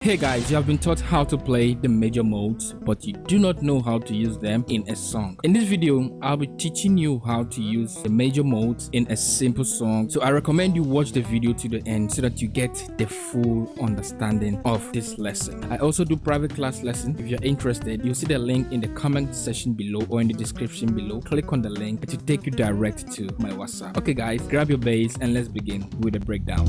Hey guys, you have been taught how to play the major modes, but you do not know how to use them in a song. In this video, I'll be teaching you how to use the major modes in a simple song. So I recommend you watch the video to the end so that you get the full understanding of this lesson. I also do private class lesson. If you're interested, you'll see the link in the comment section below or in the description below. Click on the link to take you direct to my WhatsApp. Okay guys, grab your bass and let's begin with the breakdown.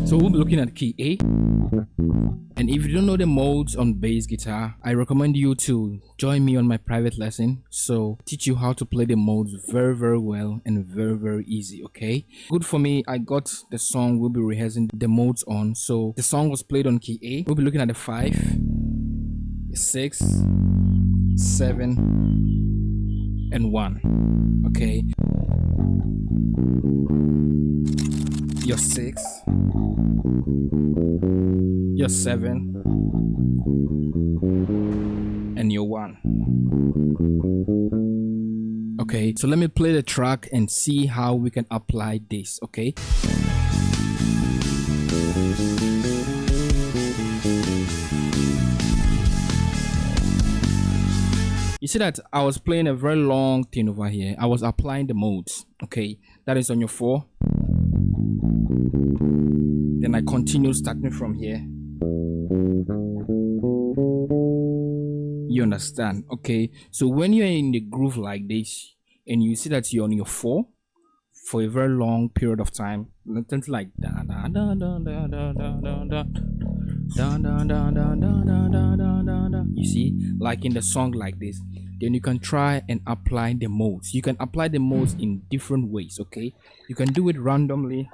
So we'll be looking at key A, and if you don't know the modes on bass guitar, I recommend you to join me on my private lesson. So teach you how to play the modes very well and very easy. Okay, good for me. I got the song we'll be rehearsing the modes on. So the song was played on key A. We'll be looking at the 5, 6, 7 and 1. Okay, your 6, your 7 and your 1. Okay, so let me play the track and see how we can apply this. Okay, you see that I was playing a very long thing over here. I was applying the modes. Okay, that is on your 4. Then I continue starting from here. You understand? Okay, so when you're in the groove like this and you see that you're on your 4 for a very long period of time, things like da da da da da da da da da da da da da da da da, you see, like in the song like this, then you can try and apply the modes. You can apply the modes in different ways. Okay, you can do it randomly.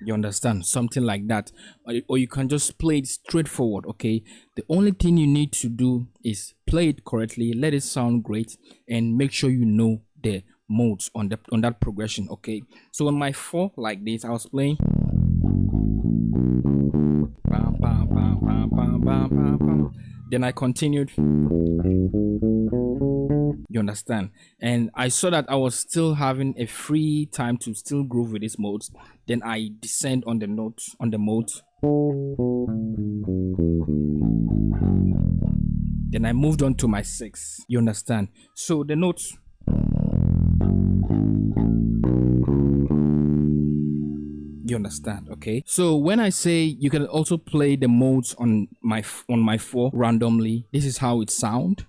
You understand? Something like that, or you can just play it straightforward. Okay, the only thing you need to do is play it correctly, let it sound great, and make sure you know the modes on that progression. Okay, so on my 4 like this, I was playing, then I continued. You understand? And I saw that I was still having a free time to still groove with these modes. Then I descend on the notes on the modes. Then I moved on to my 6. You understand? So the notes, you understand? Okay, so when I say you can also play the modes on my 4 randomly, this is how it sound.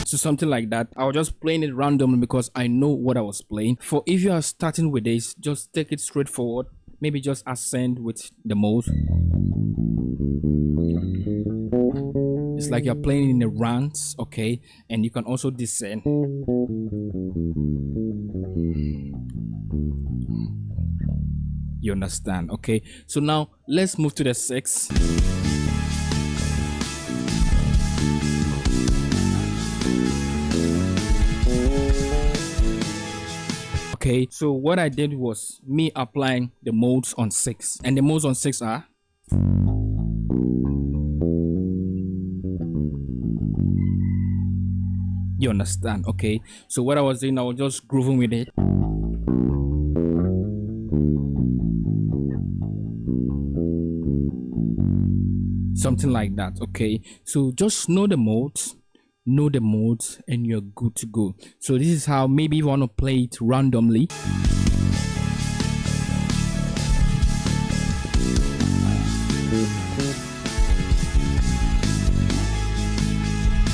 So something like that. I was just playing it randomly because I know what I was playing. For if you are starting with this, just take it straightforward. Maybe just ascend with the modes. It's like you're playing in a rant. Okay, and you can also descend. You understand? Okay, so now let's move to the 6. Okay, so what I did was me applying the modes on 6, and the modes on 6 are, you understand? Okay, so what I was doing, I was just grooving with it. Something like that. Okay, so just know the modes, and you're good to go. So this is how, maybe you want to play it randomly.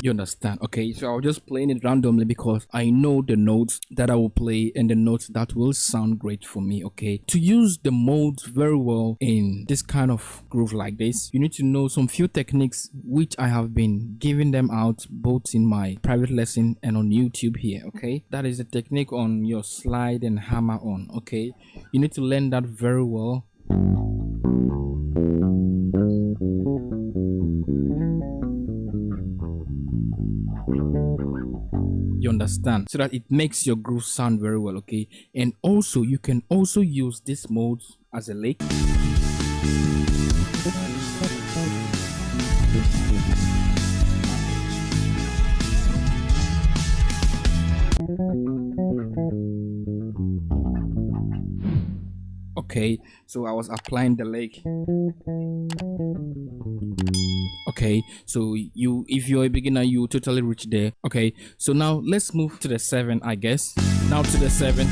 You understand? Okay, so I was just playing it randomly because I know the notes that I will play and the notes that will sound great for me. Okay, to use the modes very well in this kind of groove like this, you need to know some few techniques which I have been giving them out both in my private lesson and on YouTube here. Okay, that is the technique on your slide and hammer on. Okay, you need to learn that very well. You understand? So that it makes your groove sound very well, okay? And also you can also use this mode as a lick. Okay, so I was applying the lick. Okay, so if you're a beginner, you totally reach there. Okay, so now let's move to the 7, I guess. Now to the 7.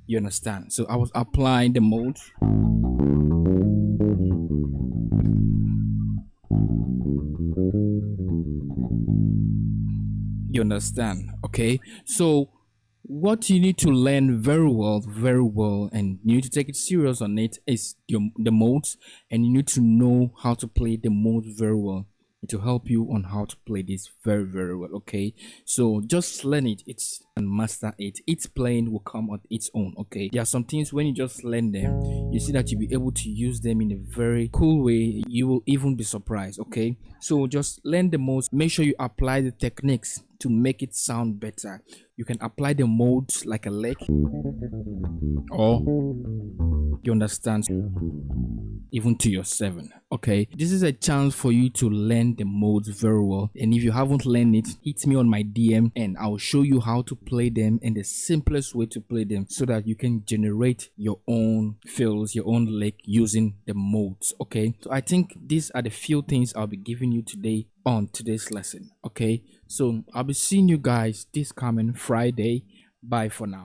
You understand? So I was applying the mode. You understand? Okay, so what you need to learn very well, and you need to take it serious on it, is the modes, and you need to know how to play the modes very well to help you on how to play this very well. Okay, so just learn it, and master it. Its playing will come on its own. Okay, there are some things when you just learn them, you see that you'll be able to use them in a very cool way. You will even be surprised. Okay, so just learn the modes, make sure you apply the techniques to make it sound better. You can apply the modes like a lick, or you understand, even to your 7. Okay, this is a chance for you to learn the modes very well, and if you haven't learned it, hit me on my DM and I'll show you how to play them and the simplest way to play them, so that you can generate your own fills, your own lick using the modes. Okay, so I think these are the few things I'll be giving you today on today's lesson. Okay, so I'll be seeing you guys this coming Friday. Bye for now.